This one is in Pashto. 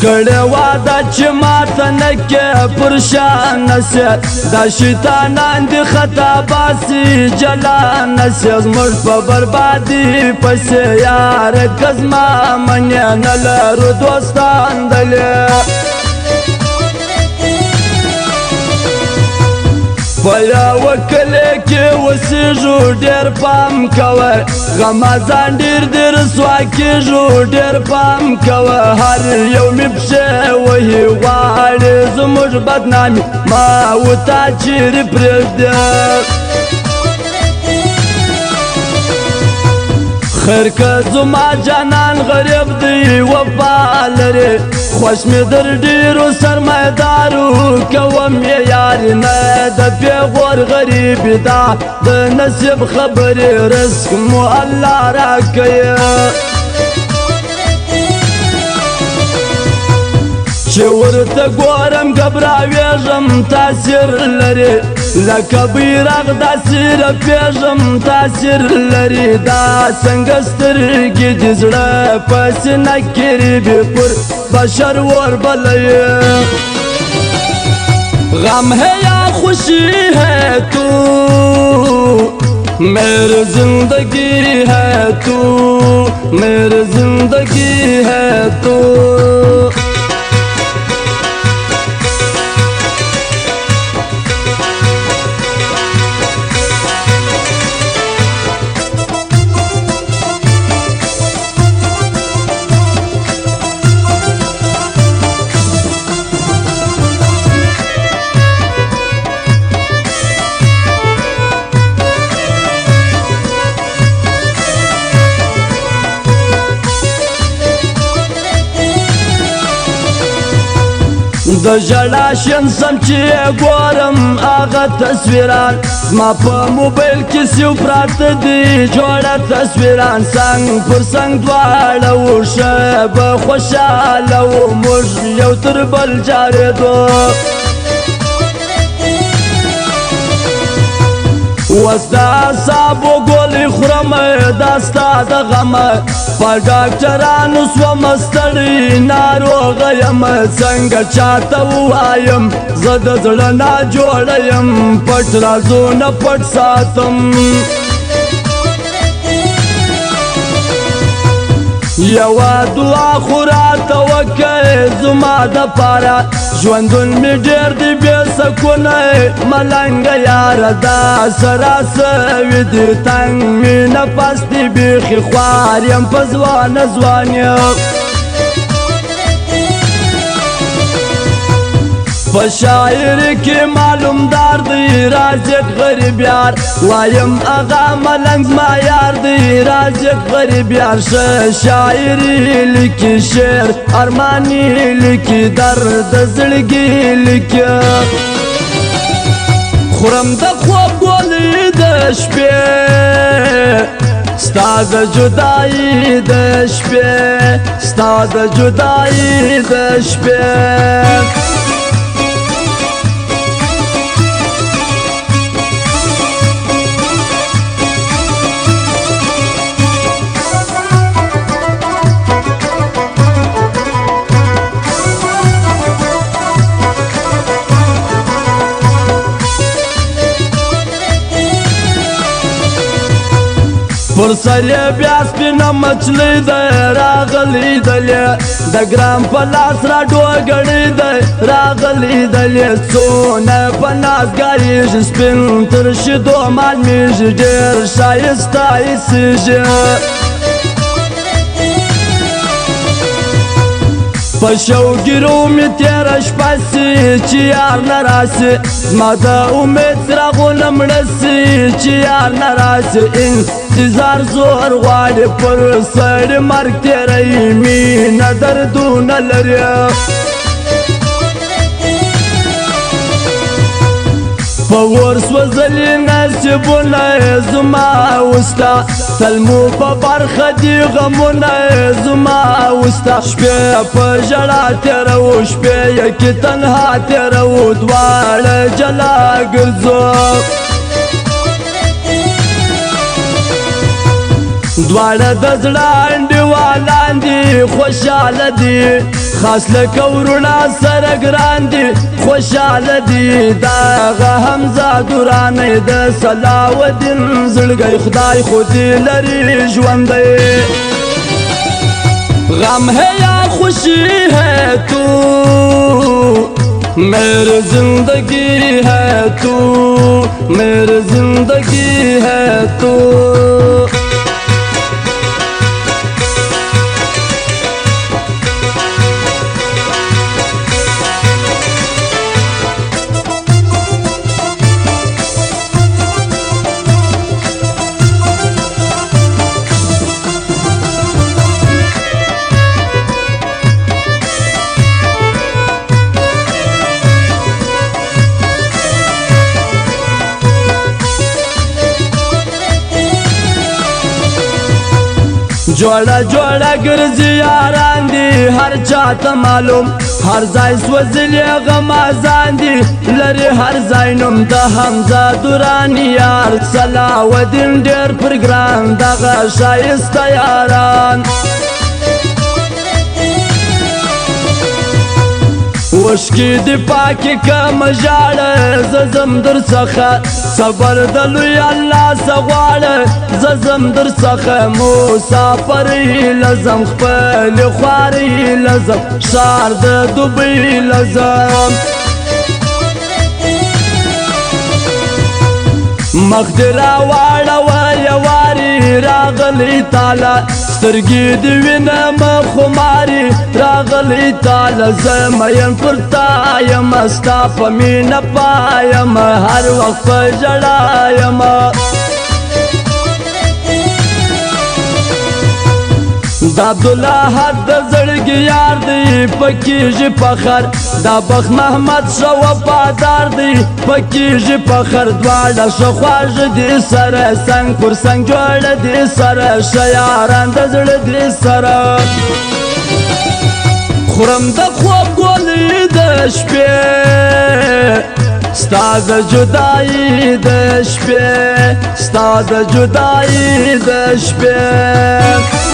کړه واده چې ماته نه کې پرشان نسې دا شیطانان دي خطا باسي جلان نسې زموږ په بربادي پسې یار که زما منې نه لرو دوستان دلې په یوه کلي کې اوسېږو ډېر پام کوه غمازان ډېر دې رسوا کېږو ډېر پام کوه هر یو مې پښې وهي غواړي زموږ بدنامي ما وتا چیرې پرېږدې خیر که زما جانان غریب دی وفا لري خوش مې در ډېرو سرمایه‌دارو کوم یې یاري نه د پېغور غریبي دا د نصیب خبرې رزق مو الله راکوي چې ورته ګورم ګبراوېږم تاثیر لري لکه بیرغ داسې رپېږم تاثیر لري دا څنګه سترګې دې زړه په سینه کې ریبې پر بشر اور بلوي غم ہے یا خوشی ہے تو میری زندگی ہے تو میری زندگی ہے تو د ژړا شین سم چې ګورم هغه تصویران زما په موبایل کې سیو پراته دي جوړه تصویران څنګ پر څنګ دواړه وو ښه به خوشحاله وو موږ یو تر بل جارېدو اوس د اعصابو ګولې خورم دا ستا د غمه په ډاکټرانو سوم ستړی ناروغه یم څنګه چاته ووایم زه د زړه ناجوړه یم پټ رازونه پټ ساتم یوه دعا خو راته وکړئ زما دپاره ژوندون مې ډېر دی بې سکونه ملنګه یاره دا سره سوي دي تنګ مې نفس دی بیخي خوار یم په ځوانه ځوان یم په شاعري کې معلومدار دی رازق غریب یار وایم اغا ملنګ زما یار دی رازق غریب یار ښه شاعري لیکي شعر ارماني لیکي درد زړګي لیکي خورم د خوب ګولې د شپې ستا د جدایي د شپې ستا د جدایي د شپې پر سر یې بیا سپینه مچلۍ دی راغلی دلې د ګرام په لاس را ډوګړی دی راغلی دلې څونه په ناز ګایېږي سپین تر شیدو معلومېږي ډېر ښایسته ایسېږي په شوګیرو مې تېره شپه سي چې یار نه راسي زما د امید څراغونه مړه سي چې یار نه راسي انتظار زور غواړي پر سړي مرګ تېروي مینه دردونه لري په اور سوځلي نصیبونه زما وستا تل مو په برخه دي غمونه زما وستا شپې په ژړا تېروو شپې یکې تنها تېروو دواړه جلا ګرځو دواړه د زړه انډیوال خیالان دي خوشاله دي خاص لکه ورونه سره ګران دي خوشاله دي دغه حمزه درانۍ د صلاح زړګی خدای خو دې لري ژوندی غم ہے یا خوشی ہے تو میری زندگی ہے تو میری زندگی ہے تو جوړه جوړه ګرځي یاران دي هر چاته معلوم هر ځای سوځلي غمازان دي لري هر ځای نوم د حمزه دراني یار صلاح الدین ډېر پر ګران دغه ښایسته یاران وشکی دی پاکی کم جاړه ززم در څخه صبر د لوی الله سغواړه ززم در څخه مسافر لزم خپل خواري لزم شار د دوبۍ لزم مخدرا واړه یواري راغلی تعالی سترګې دی وینم خماري راغلی تعالی زمین پر تا یم ستا په مینه پایم هر وخت په ژړا یم د عبدالله حد د زړګي یار دی پکېږي فخر دا بخت محمد ښه وفادار دی پکېږي فخر دواړه ښه خواږه دي سره څنګ پر څنګ جوړه دي سره ښه یاران د زړه دي سره خورم د خوب ګولې د شپې ستا د جدایي د شپې ستا د جدایي د شپې